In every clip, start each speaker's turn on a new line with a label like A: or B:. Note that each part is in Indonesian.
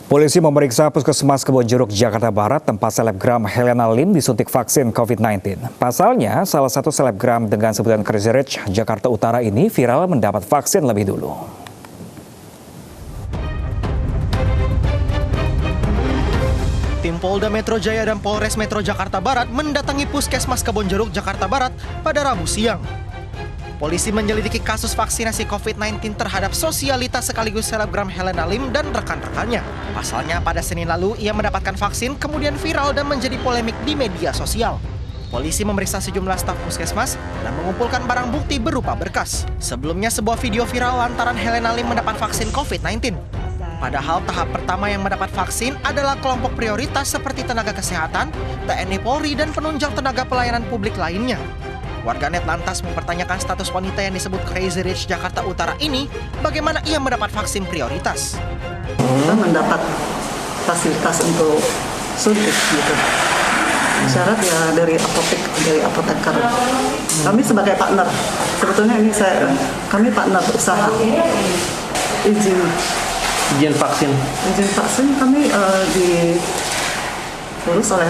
A: Polisi memeriksa Puskesmas Kebonjeruk, Jakarta Barat, tempat selebgram Helena Lim disuntik vaksin COVID-19. Pasalnya, salah satu selebgram dengan sebutan Crazy Rich Jakarta Utara ini viral mendapat vaksin lebih dulu.
B: Tim Polda Metro Jaya dan Polres Metro Jakarta Barat mendatangi Puskesmas Kebonjeruk, Jakarta Barat pada Rabu siang. Polisi menyelidiki kasus vaksinasi COVID-19 terhadap sosialitas sekaligus selebgram Helena Lim dan rekan-rekannya. Pasalnya pada Senin lalu ia mendapatkan vaksin kemudian viral dan menjadi polemik di media sosial. Polisi memeriksa sejumlah staf puskesmas dan mengumpulkan barang bukti berupa berkas. Sebelumnya sebuah video viral lantaran Helena Lim mendapat vaksin COVID-19. Padahal tahap pertama yang mendapat vaksin adalah kelompok prioritas seperti tenaga kesehatan, TNI Polri, dan penunjang tenaga pelayanan publik lainnya. Warganet lantas mempertanyakan status wanita yang disebut Crazy Rich Jakarta Utara ini, bagaimana ia mendapat vaksin prioritas.
C: Kita mendapat fasilitas untuk suntik gitu. Syarat ya dari apoteker. Kami sebagai partner, sebetulnya ini kami partner usaha. Izin vaksin kami diurus oleh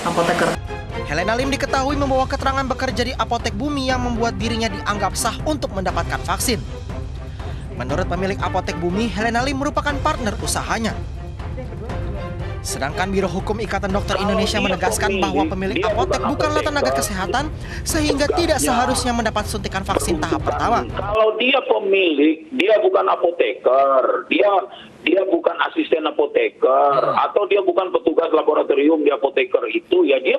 C: apoteker.
B: Helena Lim diketahui membawa keterangan bekerja di Apotek Bumi yang membuat dirinya dianggap sah untuk mendapatkan vaksin. Menurut pemilik Apotek Bumi, Helena Lim merupakan partner usahanya. Sedangkan Biro Hukum Ikatan Dokter Indonesia menegaskan bahwa pemilik apotek bukanlah tenaga kesehatan sehingga tidak seharusnya mendapat suntikan vaksin tahap pertama.
D: Kalau dia pemilik, dia bukan apoteker, dia bukan asisten apoteker, atau dia bukan petugas laboratorium di apoteker itu, ya dia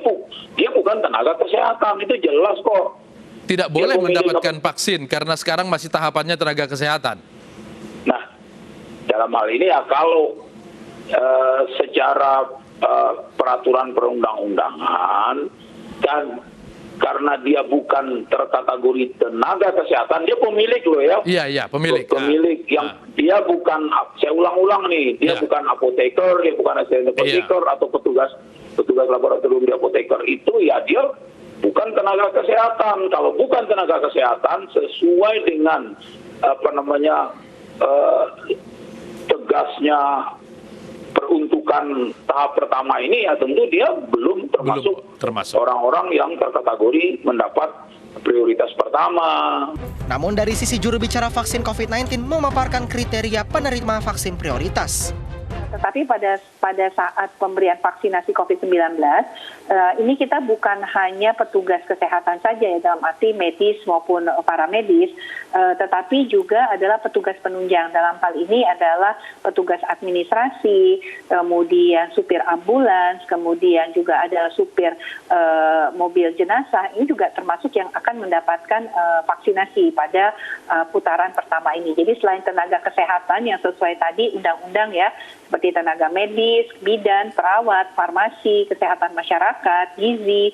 D: bukan tenaga kesehatan, itu jelas kok.
E: Tidak boleh mendapatkan vaksin karena sekarang masih tahapannya tenaga kesehatan.
D: Nah, dalam hal ini ya kalau secara peraturan perundang-undangan dan karena dia bukan terkategori tenaga kesehatan, dia pemilik loh ya.
E: Iya, pemilik.
D: Pemilik yang dia bukan, saya ulang-ulang nih, dia bukan apoteker, dia bukan asisten apoteker atau petugas laboratorium di apoteker itu, ya dia bukan tenaga kesehatan. Kalau bukan tenaga kesehatan sesuai dengan tegasnya peruntukan tahap pertama ini, ya tentu dia belum termasuk orang-orang yang terkategori mendapat prioritas pertama.
B: Namun dari sisi juru bicara vaksin COVID-19 memaparkan kriteria penerima vaksin prioritas.
F: Tetapi pada saat pemberian vaksinasi COVID-19, ini kita bukan hanya petugas kesehatan saja ya, dalam arti medis maupun paramedis, tetapi juga adalah petugas penunjang. Dalam hal ini adalah petugas administrasi, kemudian supir ambulans, kemudian juga ada supir mobil jenazah. Ini juga termasuk yang akan mendapatkan vaksinasi pada putaran pertama ini. Jadi selain tenaga kesehatan yang sesuai tadi undang-undang ya, seperti tenaga medis, bidan, perawat, farmasi, kesehatan masyarakat, gizi,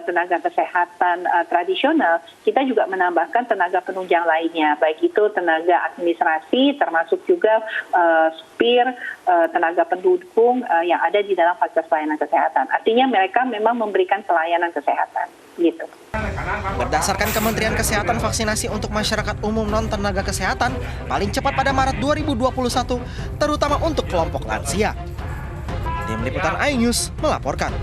F: tenaga kesehatan tradisional, kita juga menambahkan tenaga penunjang lainnya, baik itu tenaga administrasi, termasuk juga supir, tenaga pendukung yang ada di dalam fasilitas pelayanan kesehatan. Artinya mereka memang memberikan pelayanan kesehatan, gitu.
B: Berdasarkan Kementerian Kesehatan, vaksinasi untuk masyarakat umum non-tenaga kesehatan paling cepat pada Maret 2021, terutama untuk kelompok lansia. Tim Liputan iNews melaporkan.